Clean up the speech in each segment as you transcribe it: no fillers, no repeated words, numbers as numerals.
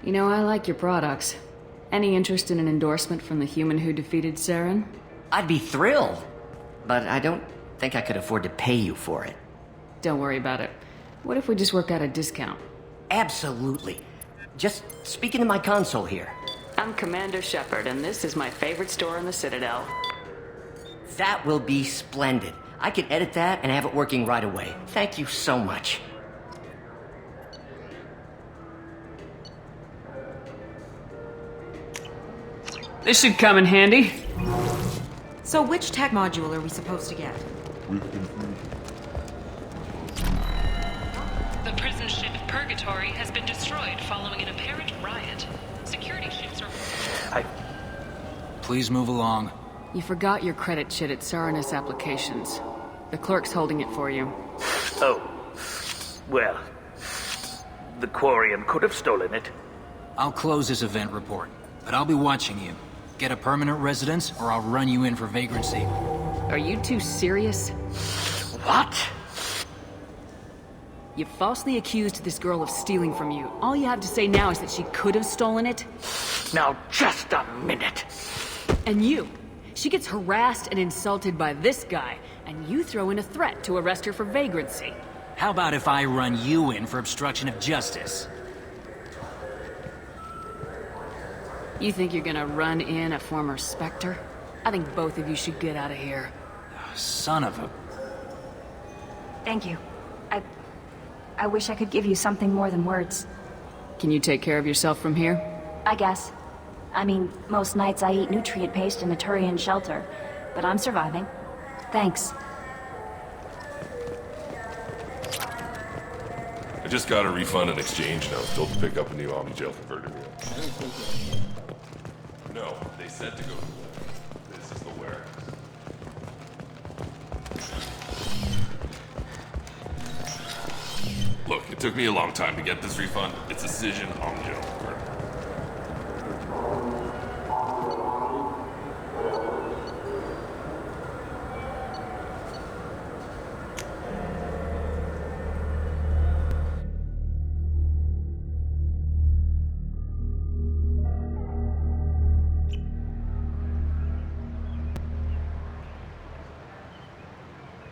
You know, I like your products. Any interest in an endorsement from the human who defeated Saren? I'd be thrilled, but I don't think I could afford to pay you for it. Don't worry about it. What if we just work out a discount? Absolutely. Just speak into my console here. I'm Commander Shepard, and this is my favorite store in the Citadel. That will be splendid. I can edit that and have it working right away. Thank you so much. This should come in handy. So which tech module are we supposed to get? The prison ship Purgatory has been destroyed following an apparent riot. Security ships are... Please move along. You forgot your credit shit at Saranus Applications. The clerk's holding it for you. Oh. Well, the Quarian could have stolen it. I'll close this event report, but I'll be watching you. Get a permanent residence, or I'll run you in for vagrancy. Are you two serious? What? You falsely accused this girl of stealing from you. All you have to say now is that she could have stolen it? Now, just a minute. And you. She gets harassed and insulted by this guy, and you throw in a threat to arrest her for vagrancy. How about if I run you in for obstruction of justice? You think you're gonna run in a former spectre? I think both of you should get out of here. Son of a... Thank you. I wish I could give you something more than words. Can you take care of yourself from here? I guess. I mean, most nights I eat nutrient paste in a Turian shelter, but I'm surviving. Thanks. I just got a refund and exchange, and I was told to pick up a new Omni-Gel converter. No, they said to go to the... This is the warehouse. Look, it took me a long time to get this refund. It's a Cision Omni-Gel converter.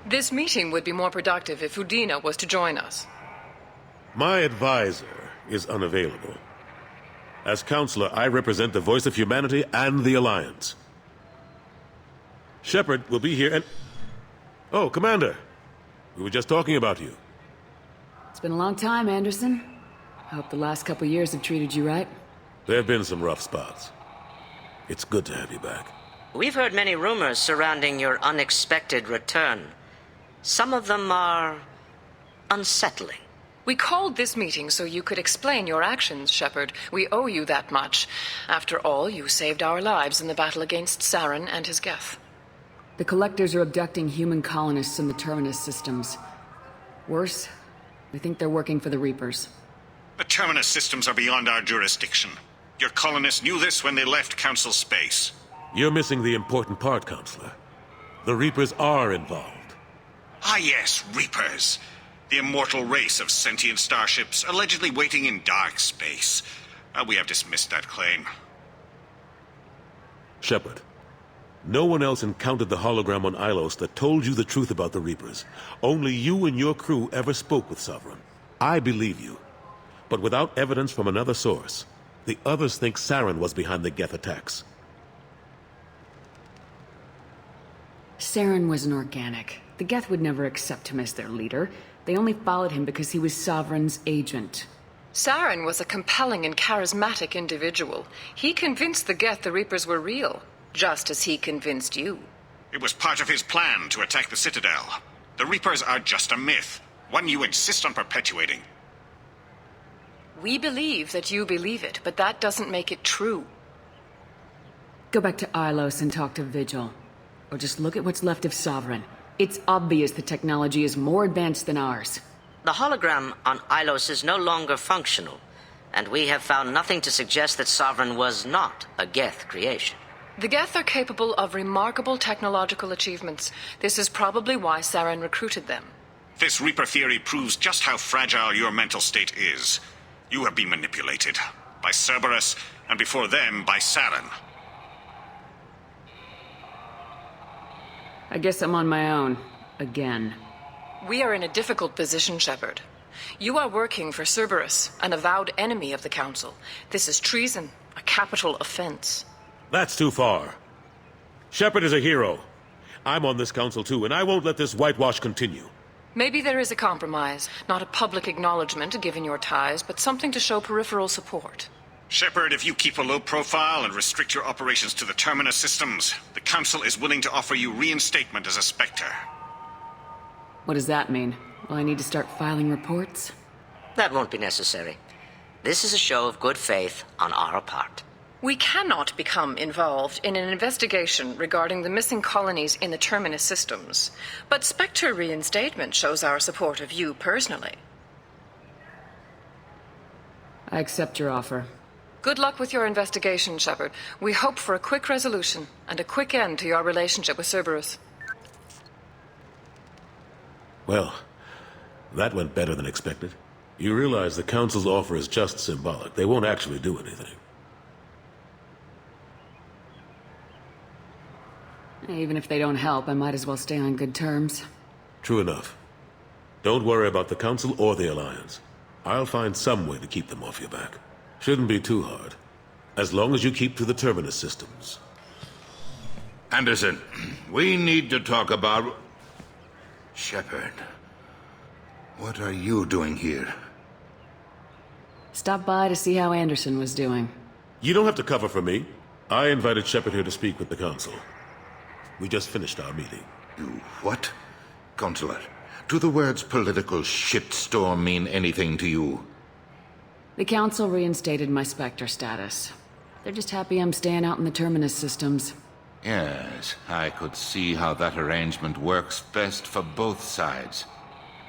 This meeting would be more productive if Udina was to join us. My advisor is unavailable. As counselor, I represent the voice of humanity and the Alliance. Shepard will be here and... Oh, Commander. We were just talking about you. It's been a long time, Anderson. I hope the last couple years have treated you right. There have been some rough spots. It's good to have you back. We've heard many rumors surrounding your unexpected return. Some of them are... unsettling. We called this meeting so you could explain your actions, Shepard. We owe you that much. After all, you saved our lives in the battle against Saren and his Geth. The Collectors are abducting human colonists in the Terminus systems. Worse, we think they're working for the Reapers. The Terminus systems are beyond our jurisdiction. Your colonists knew this when they left Council space. You're missing the important part, Counselor. The Reapers are involved. Ah yes, Reapers. The immortal race of sentient starships allegedly waiting in dark space. We have dismissed that claim. Shepard, no one else encountered the hologram on Ilos that told you the truth about the Reapers. Only you and your crew ever spoke with Sovereign. I believe you. But without evidence from another source, the others think Saren was behind the Geth attacks. Saren was an organic. The Geth would never accept him as their leader. They only followed him because he was Sovereign's agent. Saren was a compelling and charismatic individual. He convinced the Geth the Reapers were real, just as he convinced you. It was part of his plan to attack the Citadel. The Reapers are just a myth, one you insist on perpetuating. We believe that you believe it, but that doesn't make it true. Go back to Ilos and talk to Vigil. Or just look at what's left of Sovereign. It's obvious the technology is more advanced than ours. The hologram on Ilos is no longer functional, and we have found nothing to suggest that Sovereign was not a Geth creation. The Geth are capable of remarkable technological achievements. This is probably why Saren recruited them. This Reaper theory proves just how fragile your mental state is. You have been manipulated. by Cerberus, and before them by Saren. I guess I'm on my own. Again. We are in a difficult position, Shepard. You are working for Cerberus, an avowed enemy of the Council. This is treason, a capital offense. That's too far. Shepard is a hero. I'm on this council too, and I won't let this whitewash continue. Maybe there is a compromise. Not a public acknowledgement given your ties, but something to show peripheral support. Shepard, if you keep a low profile and restrict your operations to the Terminus systems, the Council is willing to offer you reinstatement as a Spectre. What does that mean? Will I need to start filing reports? That won't be necessary. This is a show of good faith on our part. We cannot become involved in an investigation regarding the missing colonies in the Terminus systems, but Spectre reinstatement shows our support of you personally. I accept your offer. Good luck with your investigation, Shepard. We hope for a quick resolution and a quick end to your relationship with Cerberus. Well, that went better than expected. You realize the Council's offer is just symbolic. They won't actually do anything. Even if they don't help, I might as well stay on good terms. True enough. Don't worry about the Council or the Alliance. I'll find some way to keep them off your back. Shouldn't be too hard. As long as you keep to the Terminus systems. Anderson, we need to talk about... Shepard, what are you doing here? Stop by to see how Anderson was doing. You don't have to cover for me. I invited Shepard here to speak with the Council. We just finished our meeting. You what? Consular, do the words political shitstorm mean anything to you? The Council reinstated my Spectre status. They're just happy I'm staying out in the Terminus systems. Yes, I could see how that arrangement works best for both sides.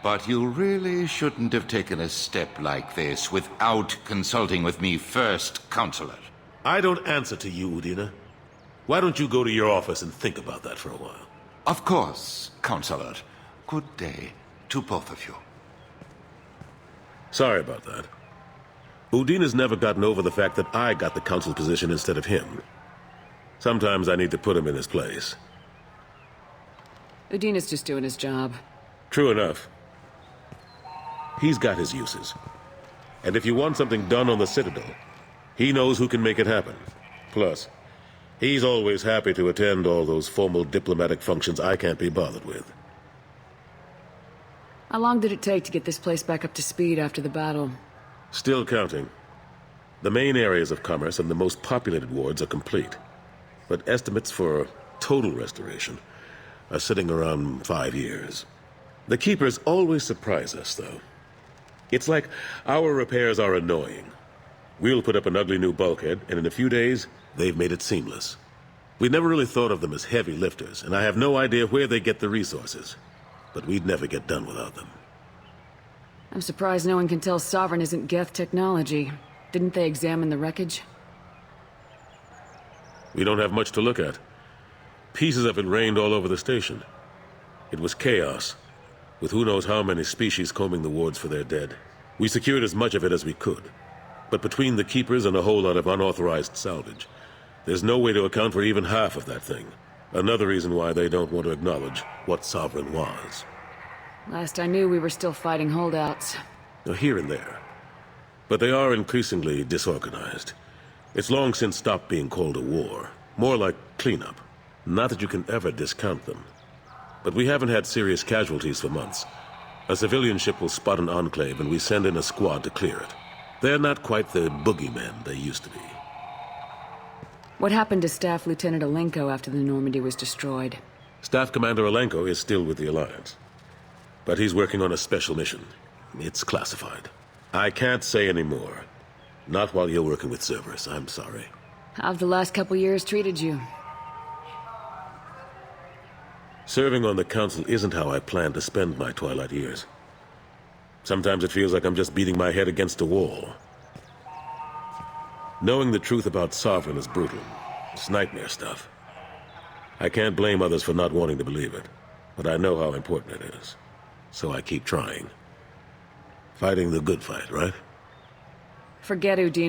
But you really shouldn't have taken a step like this without consulting with me first, Counselor. I don't answer to you, Udina. Why don't you go to your office and think about that for a while? Of course, Counselor. Good day to both of you. Sorry about that. Udina's never gotten over the fact that I got the Council position instead of him. Sometimes I need to put him in his place. Udina's just doing his job. True enough. He's got his uses. And if you want something done on the Citadel, he knows who can make it happen. Plus, he's always happy to attend all those formal diplomatic functions I can't be bothered with. How long did it take to get this place back up to speed after the battle? Still counting. The main areas of commerce and the most populated wards are complete. But estimates for total restoration are sitting around 5 years. The Keepers always surprise us, though. It's like our repairs are annoying. We'll put up an ugly new bulkhead, and in a few days, they've made it seamless. We never really thought of them as heavy lifters, and I have no idea where they get the resources. But we'd never get done without them. I'm surprised no one can tell Sovereign isn't Geth technology. Didn't they examine the wreckage? We don't have much to look at. Pieces of it rained all over the station. It was chaos, with who knows how many species combing the wards for their dead. We secured as much of it as we could. But between the Keepers and a whole lot of unauthorized salvage, there's no way to account for even half of that thing. Another reason why they don't want to acknowledge what Sovereign was. Last I knew, we were still fighting holdouts. Here and there. But they are increasingly disorganized. It's long since stopped being called a war. More like cleanup. Not that you can ever discount them. But we haven't had serious casualties for months. A civilian ship will spot an enclave and we send in a squad to clear it. They're not quite the boogeymen they used to be. What happened to Staff Lieutenant Alenko after the Normandy was destroyed? Staff Commander Alenko is still with the Alliance. But he's working on a special mission. It's classified. I can't say any more. Not while you're working with Cerberus, I'm sorry. How've the last couple years treated you? Serving on the Council isn't how I plan to spend my twilight years. Sometimes it feels like I'm just beating my head against a wall. Knowing the truth about Sovereign is brutal. It's nightmare stuff. I can't blame others for not wanting to believe it, but I know how important it is. So I keep trying. Fighting the good fight, right? Forget Udina.